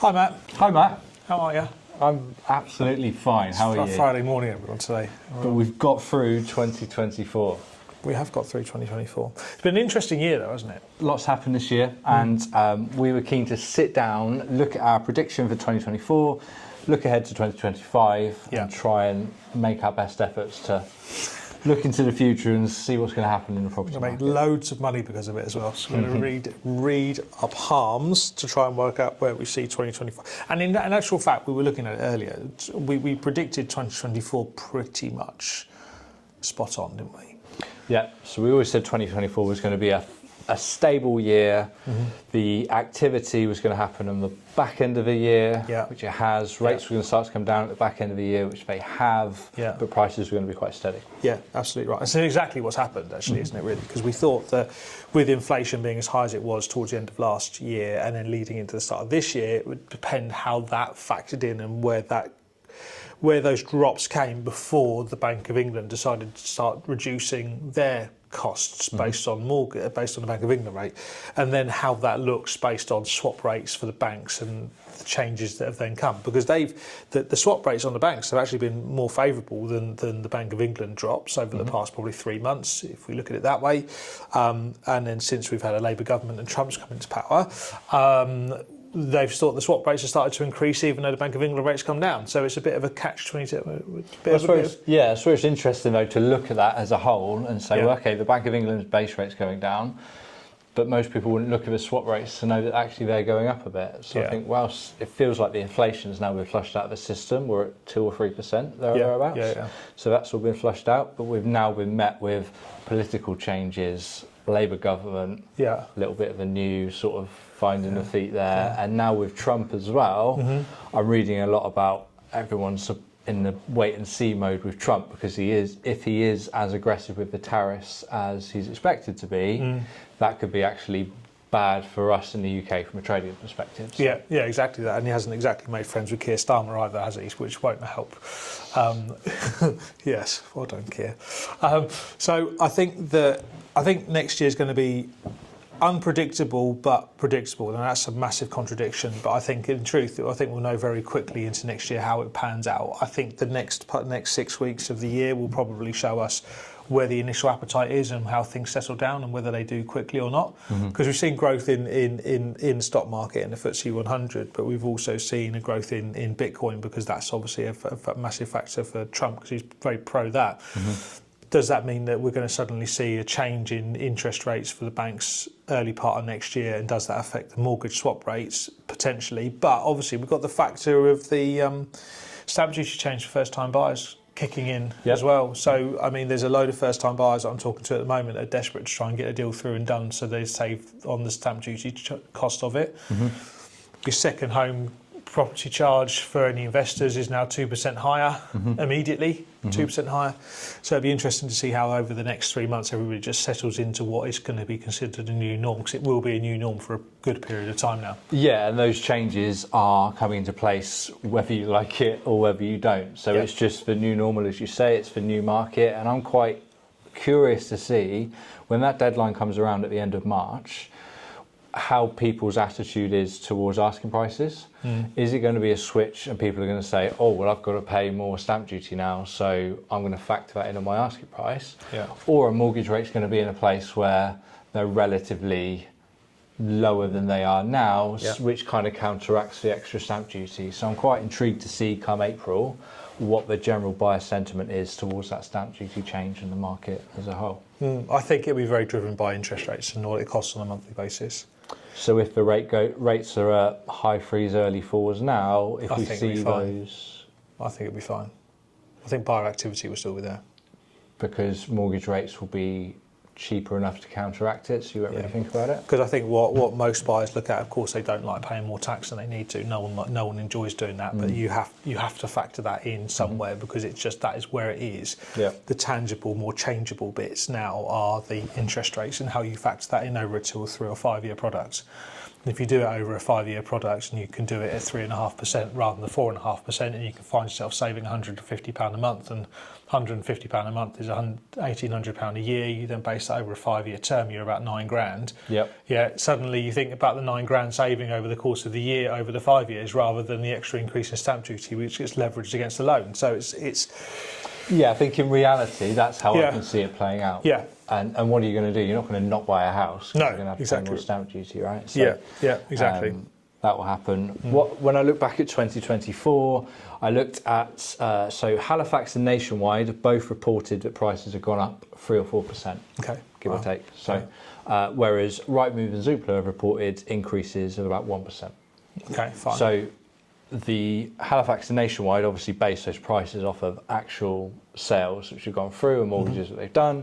Hi, Matt. Hi, Matt. How are you? I'm absolutely fine. How are you? Friday morning, everyone, today. But we've got through 2024. We have got through 2024. It's been an interesting year, though, hasn't it? Lots happened this year, and we were keen to sit down, look at our prediction for 2024, look ahead to 2025, and try and make our best efforts to look into the future and see what's going to happen in the property market. We'll make loads of money because of it as well. So we're going to read our palms to try and work out where we see 2025. And in actual fact, we were looking at it earlier. We predicted 2024 pretty much spot on, didn't we? Yeah, so we always said 2024 was going to be a stable year. The activity was going to happen on the back end of the year, which it has. Rates were going to start to come down at the back end of the year, which they have, but prices were going to be quite steady. Yeah, absolutely right. And so exactly what's happened, actually, isn't it, really? Because we thought that with inflation being as high as it was towards the end of last year and then leading into the start of this year, it would depend how that factored in and where those drops came before the Bank of England decided to start reducing their costs based on the Bank of England rate, and then how that looks based on swap rates for the banks and the changes that have then come, because the swap rates on the banks have actually been more favourable than the Bank of England drops over the past probably 3 months, if we look at it that way, and then since we've had a Labour government and Trump's come into power, they've thought the swap rates have started to increase even though the Bank of England rates come down. So it's a bit of a catch-22. Yeah, so it's interesting though to look at that as a whole and say, well, okay, the Bank of England's base rate's going down, but most people wouldn't look at the swap rates to know that actually they're going up a bit. So I think whilst it feels like the inflation's now been flushed out of the system, we're at 2 or 3% thereabouts. So that's all been flushed out, but we've now been met with political changes, Labour government, a little bit of a new sort of finding the feet there, and now with Trump as well, I'm reading a lot about everyone's in the wait and see mode with Trump, because if he is as aggressive with the tariffs as he's expected to be, that could be actually bad for us in the UK from a trading perspective. So. Yeah, exactly that. And he hasn't exactly made friends with Keir Starmer either, has he? Which won't help. Yes, well done, Keir. So I think next year is going to be unpredictable but predictable, and that's a massive contradiction. But I think, in truth, we'll know very quickly into next year how it pans out. I think the next 6 weeks of the year will probably show us where the initial appetite is and how things settle down and whether they do quickly or not. Because we've seen growth in stock market and the FTSE 100, but we've also seen a growth in Bitcoin, because that's obviously a massive factor for Trump, because he's very pro that. Does that mean that we're going to suddenly see a change in interest rates for the banks early part of next year, and does that affect the mortgage swap rates? Potentially. But obviously we've got the factor of the stamp duty change for first-time buyers kicking in as well. So, I mean, there's a load of first-time buyers that I'm talking to at the moment that are desperate to try and get a deal through and done, so they save on the stamp duty cost of it. Your second home property charge for any investors is now 2% higher immediately, 2% higher. So it'd be interesting to see how over the next 3 months everybody just settles into what is going to be considered a new norm, because it will be a new norm for a good period of time now. Yeah, and those changes are coming into place whether you like it or whether you don't. So it's just the new normal, as you say, it's the new market, and I'm quite curious to see when that deadline comes around at the end of March, how people's attitude is towards asking prices. Is it going to be a switch and people are going to say, oh, well, I've got to pay more stamp duty now, so I'm going to factor that into my asking price? Or a mortgage rate's going to be in a place where they're relatively lower than they are now, which kind of counteracts the extra stamp duty. So I'm quite intrigued to see come April what the general buyer sentiment is towards that stamp duty change in the market as a whole. I think it'll be very driven by interest rates and what it costs on a monthly basis. So if the rates are at high threes, early fours now, if we see those... I think it'll be fine. I think buyer activity will still be there. Because mortgage rates will be cheaper enough to counteract it, so you won't really think about it? Because I think what most buyers look at, of course, they don't like paying more tax than they need to. No one enjoys doing that, but you have to factor that in somewhere, because it's just that is where it is. The tangible, more changeable bits now are the interest rates and how you factor that in over a 2 or 3 or 5 year product. If you do it over a 5-year product and you can do it at 3.5% rather than 4.5%, and you can find yourself saving £150 a month, and £150 a month is £1,800 a year. You then base that over a 5-year term, you're about £9,000. Yep. Yeah. Suddenly you think about the £9,000 saving over the course of the year over the 5 years, rather than the extra increase in stamp duty, which gets leveraged against the loan. So it's. Yeah, I think in reality that's how Yeah. I can see it playing out. Yeah. And what are you going to do? You're not going to not buy a house. 'Cause No, you're going to have to exactly. pay more stamp duty, right? So, Yeah. Exactly. that will happen. When I look back at 2024, I looked at so Halifax and Nationwide both reported that prices have gone up 3 or 4%, Okay. give Wow. or take. So, whereas Rightmove and Zoopla have reported increases of about 1%. Okay. Fine. So the Halifax and Nationwide obviously base those prices off of actual sales which have gone through and mortgages that they've done.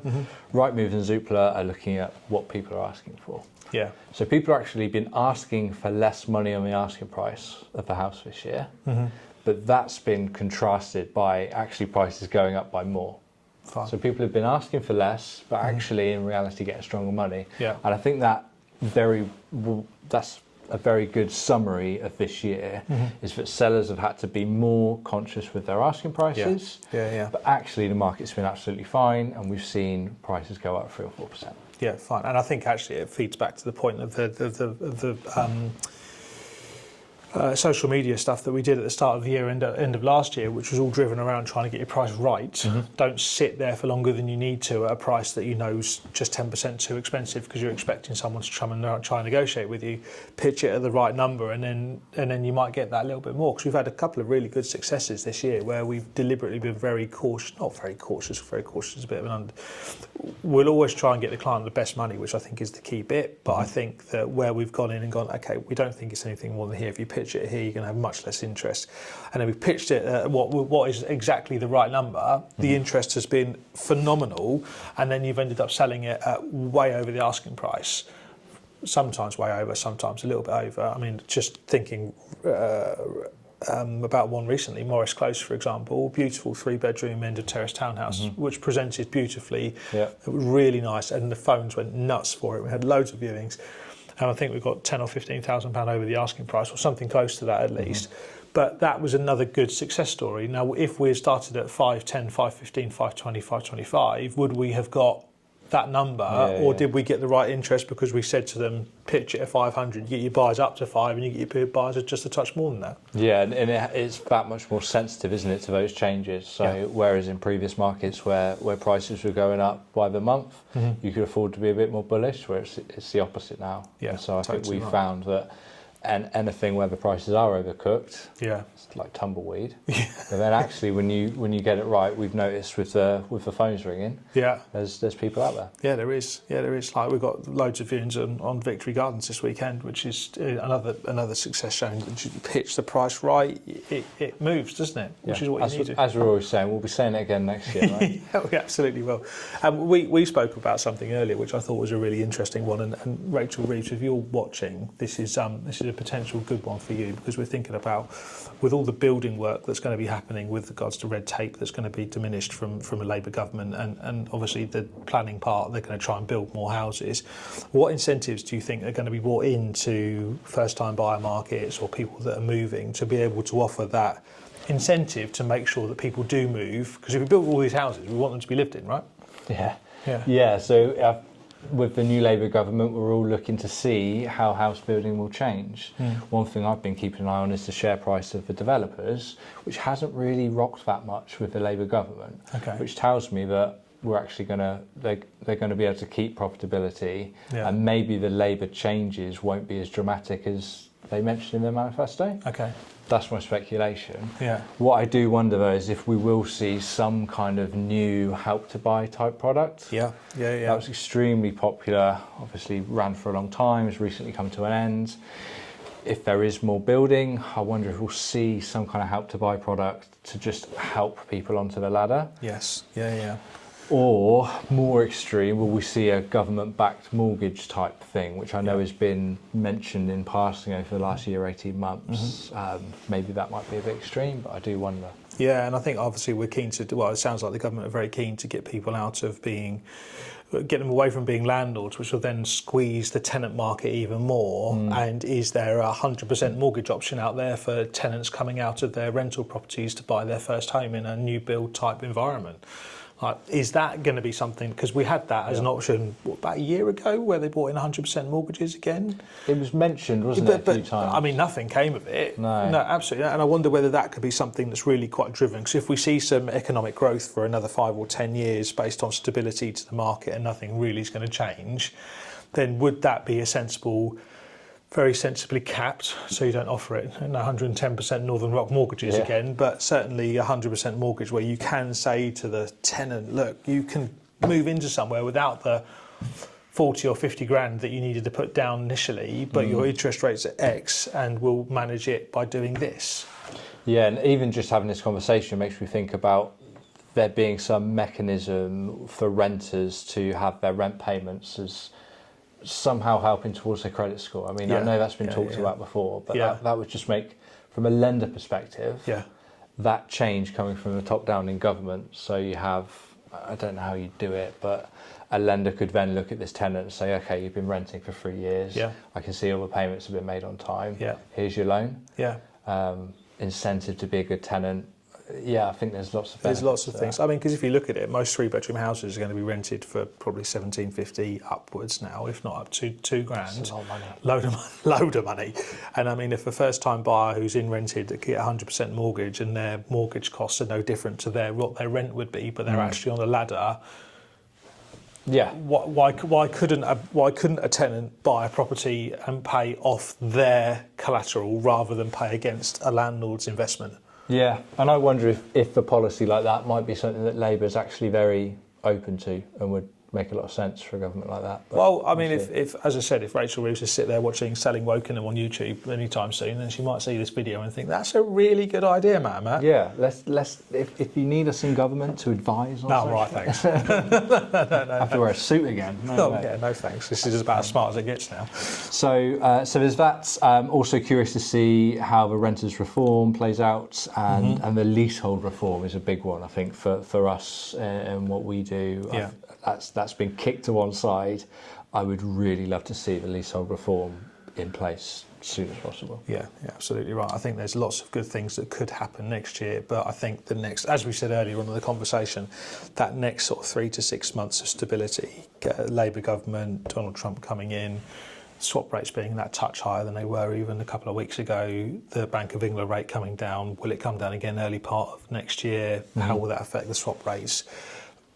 Rightmove and Zoopla are looking at what people are asking for. Yeah. So people have actually been asking for less money on the asking price of the house this year, but that's been contrasted by actually prices going up by more. Fine. So people have been asking for less, but actually in reality getting stronger money. Yeah. And I think that's a very good summary of this year, is that sellers have had to be more conscious with their asking prices. Yeah. But actually the market's been absolutely fine, and we've seen prices go up 3 or 4%. Yeah, fine. And I think actually it feeds back to the point of the social media stuff that we did at the start of the year, end of last year, which was all driven around trying to get your price right. Don't sit there for longer than you need to at a price that you know is just 10% too expensive because you're expecting someone to try and negotiate with you. Pitch it at the right number, and then you might get that little bit more, because we've had a couple of really good successes this year where we've deliberately been very cautious. Not very cautious is a bit of an we'll always try and get the client the best money, which I think is the key bit. But I think that where we've gone in and gone, okay, we don't think it's anything more than here. If you pitch it here, you're going to have much less interest. And then we've pitched it at what is exactly the right number. The interest has been phenomenal, and then you've ended up selling it at way over the asking price. Sometimes way over, sometimes a little bit over. I mean, just thinking about one recently, Morris Close, for example, beautiful 3-bedroom end of terrace townhouse, which presented beautifully. Yeah. It was really nice, and the phones went nuts for it. We had loads of viewings, and I think we got £10,000 or £15,000 over the asking price, or something close to that at least. But that was another good success story. Now, if we had started at 510, 515, 520, 525, would we have got that number, or did we get the right interest because we said to them, pitch it at 500, you get your buyers up to 5, and you get your buyers at just a touch more than that? Yeah, and it's that much more sensitive, isn't it, to those changes? So whereas in previous markets where prices were going up by the month, you could afford to be a bit more bullish, where it's the opposite now. Yeah, and so I think totally we right. found that anything where the prices are overcooked, Yeah. it's like tumbleweed. But then actually when you get it right, we've noticed with the phones ringing, Yeah. there's people out there. Yeah, there is. Like, we've got loads of viewings on Victory Gardens this weekend, which is another success showing that you pitch the price right, it moves, doesn't it? Which is what you need to. As we're always saying, we'll be saying it again next year, right? Yeah, we absolutely will. We spoke about something earlier, which I thought was a really interesting one. And Rachel Reeves, if you're watching, this is a potential good one for you, because we're thinking about, with all the building work that's going to be happening with regards to red tape that's going to be diminished from a Labour government, and obviously the planning part, they're going to try and build more houses. What incentives do you think are going to be brought into first-time buyer markets or people that are moving to be able to offer that incentive to make sure that people do move? Because if we build all these houses, we want them to be lived in, right? Yeah. So with the new Labour government, we're all looking to see how house building will change. One thing I've been keeping an eye on is the share price of the developers, which hasn't really rocked that much with the Labour government, which tells me that we're actually they're going to be able to keep profitability, and maybe the Labour changes won't be as dramatic as they mentioned in their manifesto. That's my speculation. What I do wonder though is if we will see some kind of new Help to Buy type product. That was extremely popular, obviously ran for a long time, has recently come to an end. If there is more building, I wonder if we'll see some kind of Help to Buy product to just help people onto the ladder. Or, more extreme, will we see a government-backed mortgage type thing, which I know has been mentioned in passing over the last year, 18 months. Maybe that might be a bit extreme, but I do wonder. Yeah, and I think obviously we're keen to, well, it sounds like the government are very keen to get people out of being get them away from being landlords, which will then squeeze the tenant market even more. And is there a 100% mortgage option out there for tenants coming out of their rental properties to buy their first home in a new build type environment? Like, is that going to be something? Because we had that as an option about a year ago, where they brought in 100% mortgages again. It was mentioned, wasn't it, a few times? I mean, nothing came of it. No, absolutely. And I wonder whether that could be something that's really quite driven. Because if we see some economic growth for another 5 or 10 years based on stability to the market and nothing really is going to change, then would that be a sensible, very sensibly capped, so you don't offer it 110% Northern Rock mortgages again, but certainly 100% mortgage where you can say to the tenant, look, you can move into somewhere without the 40 or 50 grand that you needed to put down initially, but your interest rate's at X and we'll manage it by doing this. Yeah, and even just having this conversation makes me think about there being some mechanism for renters to have their rent payments as somehow helping towards their credit score. I mean, I know that's been talked about before, but that would just make, from a lender perspective, that change coming from the top down in government. So you have, I don't know how you do it, but a lender could then look at this tenant and say, okay, you've been renting for 3 years. I can see all the payments have been made on time. Here's your loan. Incentive to be a good tenant. I think there's lots of benefits. There's lots of things. I mean, because if you look at it, most 3-bedroom houses are going to be rented for probably 1750 upwards now, if not up to 2 grand. That's a lot of money. Load of money. And I mean, if a first-time buyer who's in rented get 100% mortgage and their mortgage costs are no different to what their rent would be, but they're actually on a ladder. Why couldn't a tenant buy a property and pay off their collateral rather than pay against a landlord's investment? Yeah, and I wonder if a policy like that might be something that Labour is actually very open to and would make a lot of sense for a government like that. But well, I mean, if as I said, if Rachel Reeves is sit there watching Selling Wokingham on YouTube anytime soon, then she might see this video and think, that's a really good idea, Matt. Yeah, let's if you need us in government to advise on no, right, thanks. no, have to wear a suit again. No thanks. This is about as smart as it gets now. So there's that. Also curious to see how the renters reform plays out, and the leasehold reform is a big one, I think, for us and what we do. Yeah. That's been kicked to one side. I would really love to see the leasehold reform in place as soon as possible. Yeah, absolutely right. I think there's lots of good things that could happen next year, but I think the next, as we said earlier on in the conversation, that next sort of 3 to 6 months of stability, Labour government, Donald Trump coming in, swap rates being that touch higher than they were even a couple of weeks ago, the Bank of England rate coming down, will it come down again early part of next year? How will that affect the swap rates?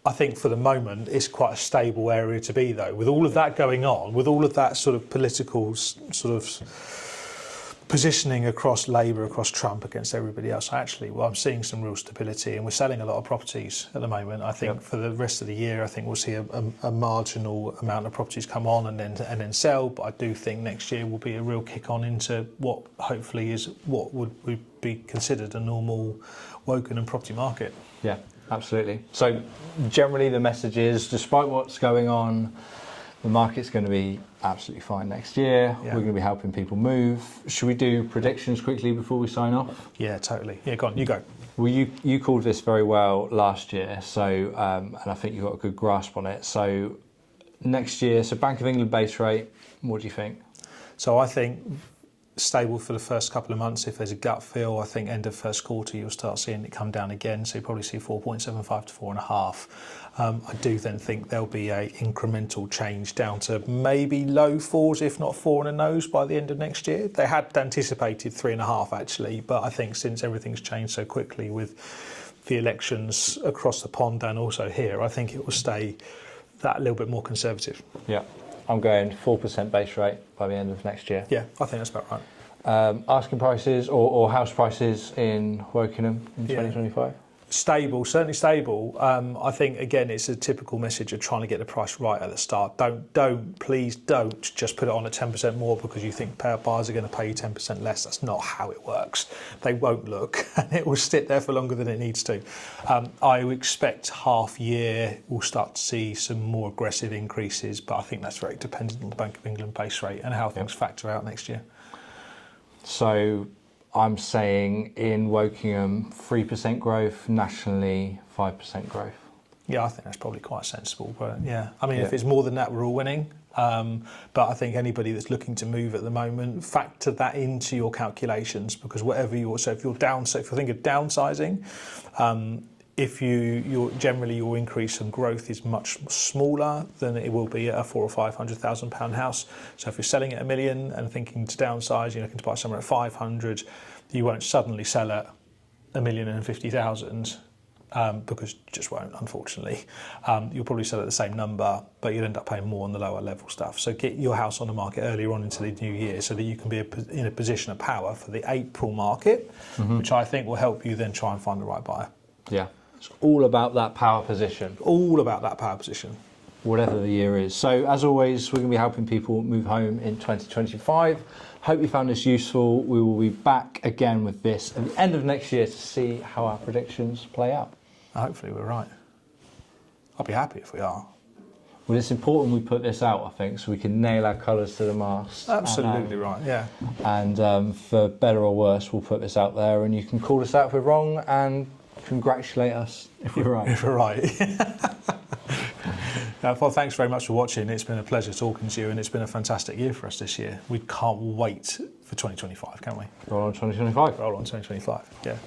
I think for the moment it's quite a stable area to be, though. With all of that going on, with all of that sort of political sort of positioning across Labour, across Trump, against everybody else, I'm seeing some real stability, and we're selling a lot of properties at the moment. I think for the rest of the year, I think we'll see a marginal amount of properties come on and then sell. But I do think next year will be a real kick on into what hopefully is what would be considered a normal Wokingham property market. Yeah. Absolutely. So generally the message is, despite what's going on, the market's going to be absolutely fine next year. We're going to be helping people move. Should we do predictions quickly before we sign off? Yeah, totally. Yeah, go on, you go. Well, you called this very well last year, so and I think you've got a good grasp on it. So next year, Bank of England base rate, what do you think? So I think stable for the first couple of months. If there's a gut feel, I think end of first quarter you'll start seeing it come down again, so you'll probably see 4.75 to 4.5. I do then think there'll be a incremental change down to maybe low 4s, if not 4 and a nose by the end of next year. They had anticipated 3.5 actually, but I think since everything's changed so quickly with the elections across the pond and also here, I think it will stay that little bit more conservative. Yeah. I'm going 4% base rate by the end of next year. Yeah, I think that's about right. Asking prices or house prices in Wokingham in 2025? Stable, certainly stable. I think, again, it's a typical message of trying to get the price right at the start. Please don't just put it on at 10% more because you think buyers are going to pay you 10% less. That's not how it works. They won't look, and it will sit there for longer than it needs to. I expect half year we'll start to see some more aggressive increases, but I think that's very dependent on the Bank of England base rate and how things factor out next year. So I'm saying in Wokingham, 3% growth, nationally 5% growth. Yeah, I think that's probably quite sensible. But yeah, I mean, Yeah. if it's more than that, we're all winning. But I think anybody that's looking to move at the moment, factor that into your calculations, because whatever so if you're if you think of downsizing, if your increase in growth is much smaller than it will be at a £400,000 or £500,000 house. So if you're selling at £1 million and thinking to downsize, you're looking to buy somewhere at 500, you won't suddenly sell at £1,050,000. Because you just won't, unfortunately. You'll probably sell at the same number, but you'll end up paying more on the lower level stuff. So get your house on the market earlier on into the new year so that you can be in a position of power for the April market, which I think will help you then try and find the right buyer. Yeah, it's all about that power position. All about that power position. Whatever the year is. So as always, we're going to be helping people move home in 2025. Hope you found this useful. We will be back again with this at the end of next year to see how our predictions play out. Hopefully we're right. I'll be happy if we are. Well, it's important we put this out, I think, so we can nail our colours to the mast. Absolutely right, yeah. And for better or worse, we'll put this out there and you can call us out if we're wrong and congratulate us if we're right. If we're right. Well, thanks very much for watching. It's been a pleasure talking to you and it's been a fantastic year for us this year. We can't wait for 2025, can we? Roll on 2025. Roll on 2025, yeah.